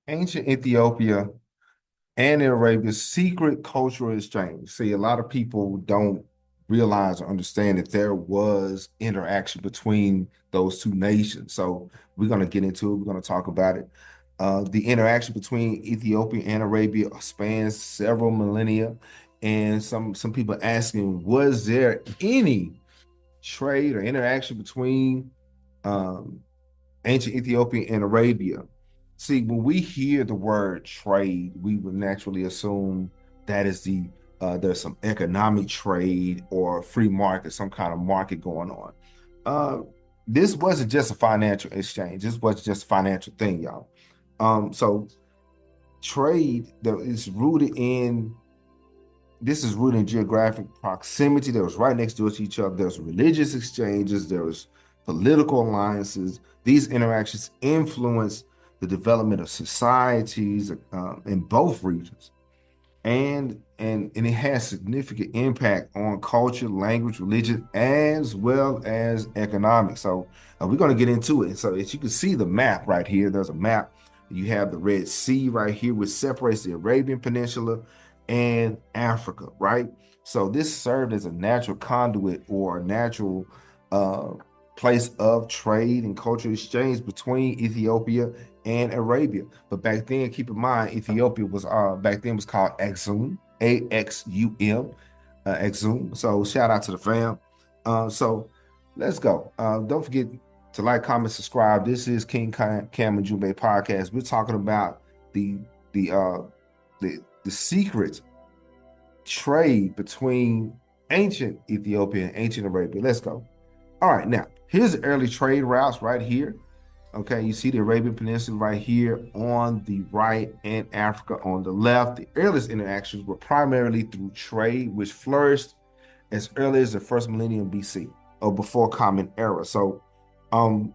Ancient Ethiopia and Arabia's secret cultural exchange. See, a lot of people don't realize or understand that there was interaction between those two nations. So we're going to get into it. We're going to talk about it. The interaction between Ethiopia and Arabia spans several millennia, and some people asking, was there any trade or interaction between um, ancient Ethiopia and Arabia? See, when we hear the word trade, we would naturally assume that is there's some economic trade or free market, some kind of market going on. Uh, this wasn't just a financial exchange. This wasn't just a financial thing, y'all. So trade that is rooted in this is rooted in geographic proximity. That was right next to each other. There's religious exchanges. There was political alliances. These interactions influence the development of societies in both regions, and it has significant impact on culture, language, religion, as well as economics. So we're going to get into it. So as you can see the map right here, there's a map. You have the Red Sea right here, which separates the Arabian Peninsula and Africa, right? So this served as a natural conduit or a natural uh, place of trade and cultural exchange between Ethiopia and Arabia. But back then, keep in mind, Ethiopia was back then was called Axum, AXUM, Axum. So shout out to the fam. So let's go. Don't forget to like, comment, subscribe. This is King Cam and Ujumbe podcast. We're talking about the the uh the secret trade between ancient Ethiopia and ancient Arabia. Let's go. All right, now here's the early trade routes right here. Okay, you see the Arabian Peninsula right here on the right and Africa on the left. The earliest interactions were primarily through trade, which flourished as early as the first millennium BC or before Common Era. So, um,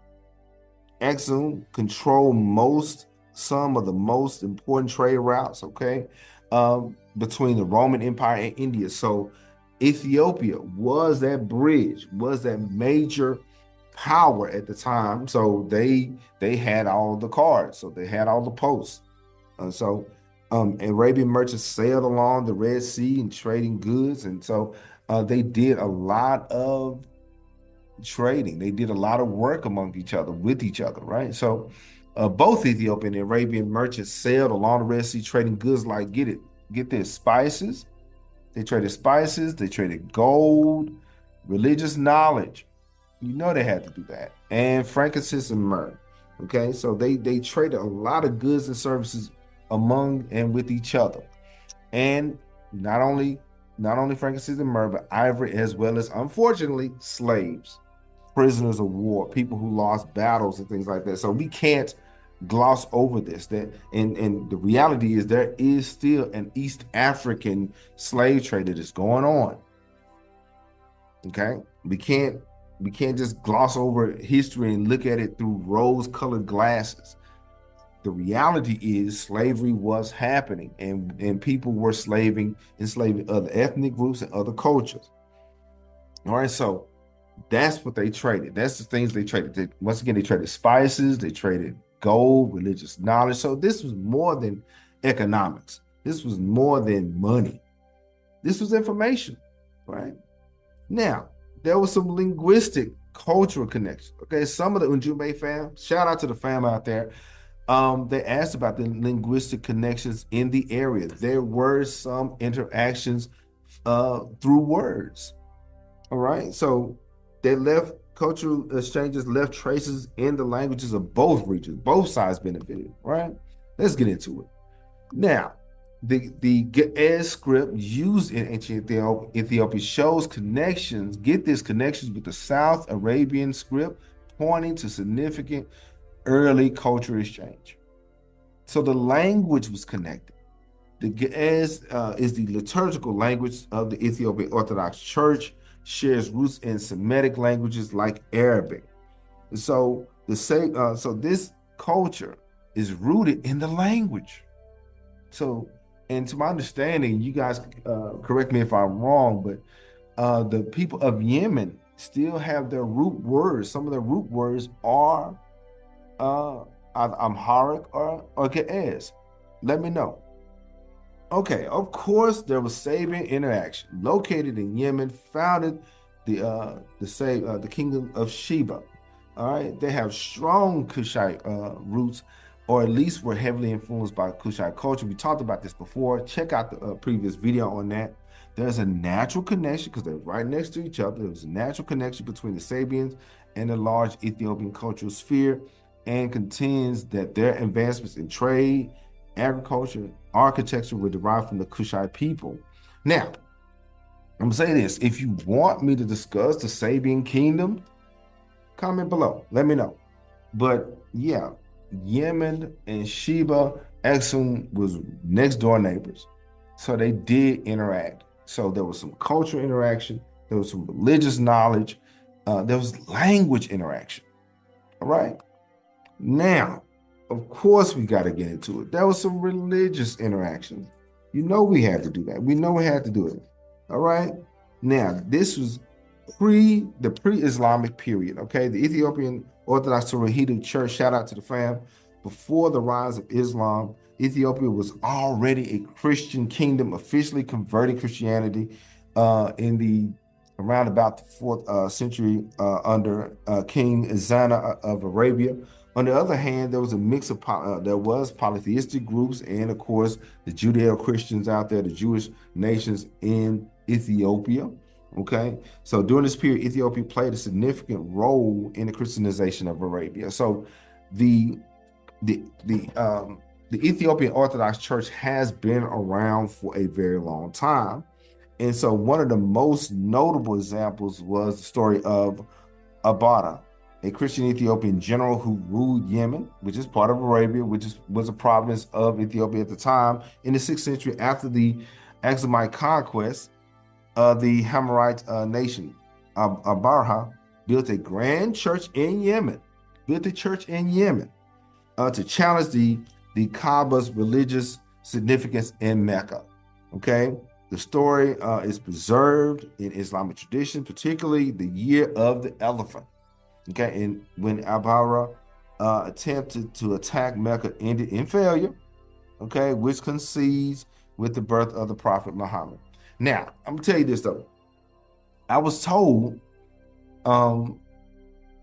Exum controlled some of the most important trade routes, okay, between the Roman Empire and India. So Ethiopia was that bridge, was that major power at the time. So they had all the cards, so they had all the posts. Arabian merchants sailed along the Red Sea and trading goods, and so they did a lot of trading. They did a lot of work among each other, with each other, right? So both Ethiopian and Arabian merchants sailed along the Red Sea trading goods like, get this, spices. They traded spices, they traded gold, religious knowledge. You know they had to do that. And frankincense and myrrh. Okay, so they traded a lot of goods and services among and with each other. And not only frankincense and myrrh, but ivory as well as, unfortunately, slaves, prisoners of war, people who lost battles and things like that. So we can't gloss over this. And the reality is there is still an East African slave trade that is going on. Okay, we can't just gloss over history and look at it through rose-colored glasses. The reality is slavery was happening, and people were enslaving other ethnic groups and other cultures. All right, so that's what they traded. That's the things they traded. Once again, they traded spices, they traded gold, religious knowledge. So this was more than economics. This was more than money. This was information, right? Now, there was some linguistic, cultural connections. Okay, some of the Ujumbe fam, shout out to the fam out there. They asked about the linguistic connections in the area. There were some interactions through words. All right. So they left cultural exchanges, left traces in the languages of both regions. Both sides benefited. Right. Let's get into it. Now, the Ge'ez script used in ancient Ethiopia shows connections, get this, connections with the South Arabian script, pointing to significant early cultural exchange. So the language was connected. The Ge'ez is the liturgical language of the Ethiopian Orthodox Church, shares roots in Semitic languages like Arabic. So this culture is rooted in the language. So, and to my understanding, you guys correct me if I'm wrong, but the people of Yemen still have their root words. Some of their root words are either Amharic or Ge'ez? Let me know. Okay, of course there was Sabean interaction. Located in Yemen, founded the kingdom of Sheba. All right, they have strong Cushite roots, or at least were heavily influenced by Cushite culture. We talked about this before. Check out the previous video on that. There's a natural connection because they're right next to each other. There's a natural connection between the Sabians and the large Ethiopian cultural sphere, and contends that their advancements in trade, agriculture, architecture were derived from the Kushite people. Now, I'm gonna say this: if you want me to discuss the Sabian kingdom, comment below. Let me know. But yeah, Yemen and Sheba, Exum was next door neighbors, so they did interact. So there was some cultural interaction, there was some religious knowledge, there was language interaction. All right. Now, of course, we got to get into it. There was some religious interactions. You know, we had to do that. We know we had to do it. All right. Now, this was pre-Islamic period. Okay, the Ethiopian Orthodox Tewahedo Church. Shout out to the fam. Before the rise of Islam, Ethiopia was already a Christian kingdom, officially converting Christianity in the around about the fourth century under King Zana of Arabia. On the other hand, there was a mix of there was polytheistic groups, and of course the Judeo-Christians out there, the Jewish nations in Ethiopia. Okay, so during this period, Ethiopia played a significant role in the Christianization of Arabia. So the the the um, the Ethiopian Orthodox Church has been around for a very long time, and so one of the most notable examples was the story of Abada, a Christian Ethiopian general who ruled Yemen, which is part of Arabia, was a province of Ethiopia at the time, in the 6th century after the Axumite conquest. The Hamorite nation, Abarha, built a grand church in Yemen, to challenge the Kaaba's religious significance in Mecca. Okay, the story is preserved in Islamic tradition, particularly the year of the elephant. Okay, and when Abarha attempted to attack Mecca, ended in failure. Okay, which concedes with the birth of the Prophet Muhammad. Now, I'm gonna tell you this though. I was told, um,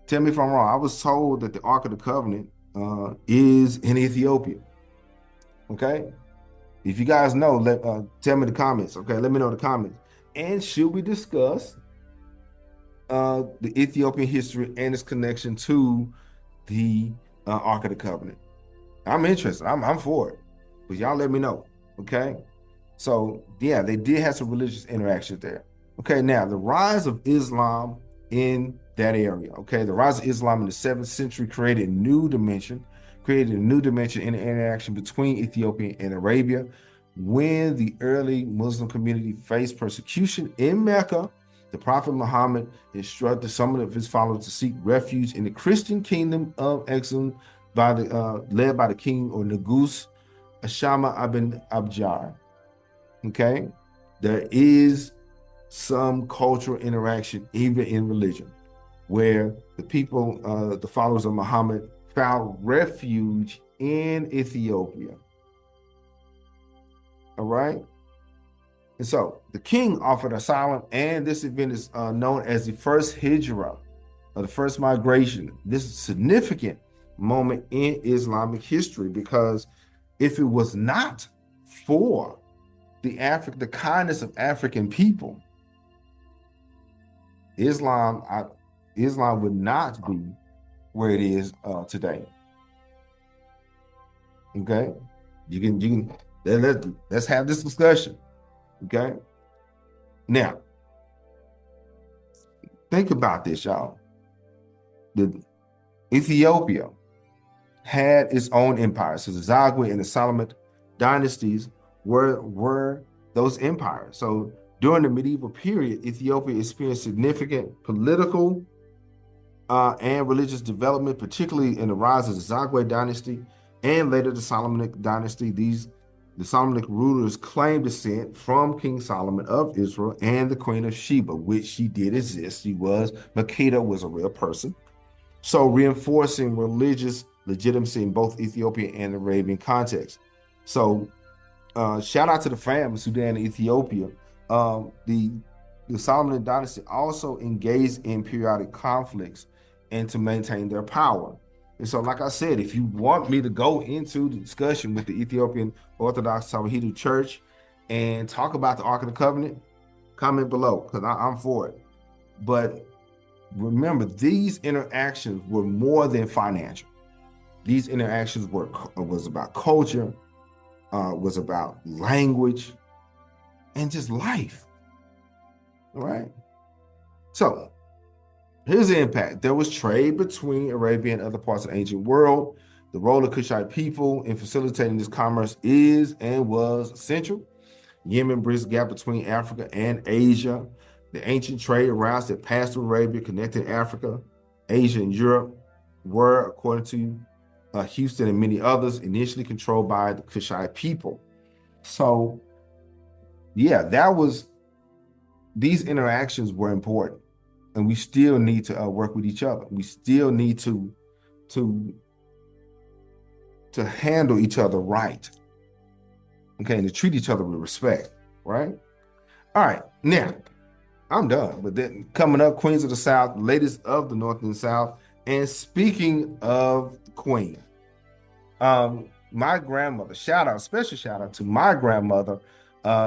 tell me if I'm wrong. I was told that the Ark of the Covenant is in Ethiopia. Okay, if you guys know, tell me in the comments. Okay, let me know in the comments. And should we discuss the Ethiopian history and its connection to the Ark of the Covenant? I'm interested. I'm for it, but y'all let me know. Okay. So yeah, they did have some religious interactions there. Okay, now the rise of Islam in that area. Okay, the rise of Islam in the 7th century created a new dimension in the interaction between Ethiopia and Arabia. When the early Muslim community faced persecution in Mecca, the Prophet Muhammad instructed some of his followers to seek refuge in the Christian kingdom of Exum, led by the king or Nagus Ashama ibn Abjar. Okay, there is some cultural interaction even in religion, where the people, the followers of Muhammad, found refuge in Ethiopia. All right, and so the king offered asylum, and this event is known as the first hijrah, or the first migration. This is a significant moment in Islamic history, because if it was not for the kindness of African people, Islam would not be where it is today. Okay, let's have this discussion. Okay, now think about this, y'all. The Ethiopia had its own empire. So the Zagwe and the Salamat dynasties were those empires. So during the medieval period, Ethiopia experienced significant political and religious development, particularly in the rise of the Zagwe dynasty and later the Solomonic dynasty. The Solomonic rulers claimed descent from King Solomon of Israel and the Queen of Sheba, which she did exist. Makeda was a real person. So reinforcing religious legitimacy in both Ethiopian and Arabian contexts. So shout out to the fam in Sudan and Ethiopia. The Solomon dynasty also engaged in periodic conflicts and to maintain their power. And so, like I said, if you want me to go into the discussion with the Ethiopian Orthodox Tewahedo Church and talk about the Ark of the Covenant, comment below because I'm for it. But remember, these interactions were more than financial. These interactions was about culture, was about language, and just life. All right. So here's the impact. There was trade between Arabia and other parts of the ancient world. The role of Cushite people in facilitating this commerce is and was essential. Yemen bridged the gap between Africa and Asia. The ancient trade routes that passed through Arabia connecting Africa, Asia, and Europe were, according to Houston and many others, initially controlled by the Cushite people. So, yeah, these interactions were important, and we still need to work with each other. We still need to handle each other right, okay, and to treat each other with respect, right? All right, now I'm done. But then coming up, Queens of the South, latest of the North and South. And speaking of the Queen, my grandmother, special shout out to my grandmother.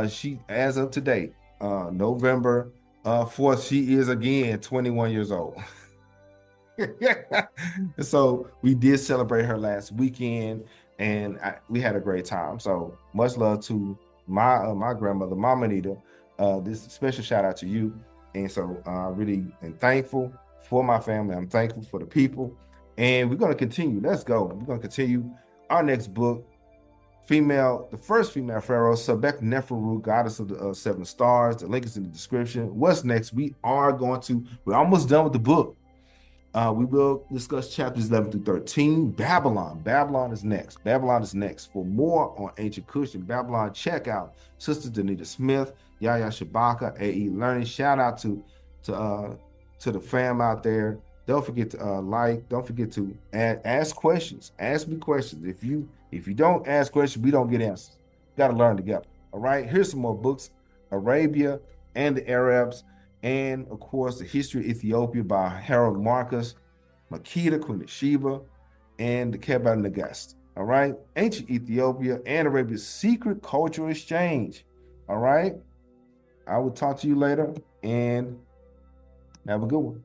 She, as of today, November 4th, she is again 21 years old. So we did celebrate her last weekend, and we had a great time. So much love to my grandmother, Mama Anita. This special shout out to you. And so I really am thankful for my family. I'm thankful for the people. And we're going to continue. Let's go. We're going to continue our next book, the first female pharaoh, Sebek Neferu, goddess of the 7 stars. The link is in the description. What's next? We're almost done with the book. We will discuss chapters 11 through 13. Babylon is next. Babylon is next. For more on ancient Cush and Babylon, check out Sister Danita Smith, Yaya Shabaka, AE Learning. Shout out to the fam out there. Don't forget to like. Don't forget to ask questions. Ask me questions. If you don't ask questions, we don't get answers. Got to learn together. All right. Here's some more books: Arabia and the Arabs. And of course, The History of Ethiopia by Harold Marcus, Makeda, Queen of Sheba, and the Kebab Nagast. All right. Ancient Ethiopia and Arabia's secret cultural exchange. All right. I will talk to you later and have a good one.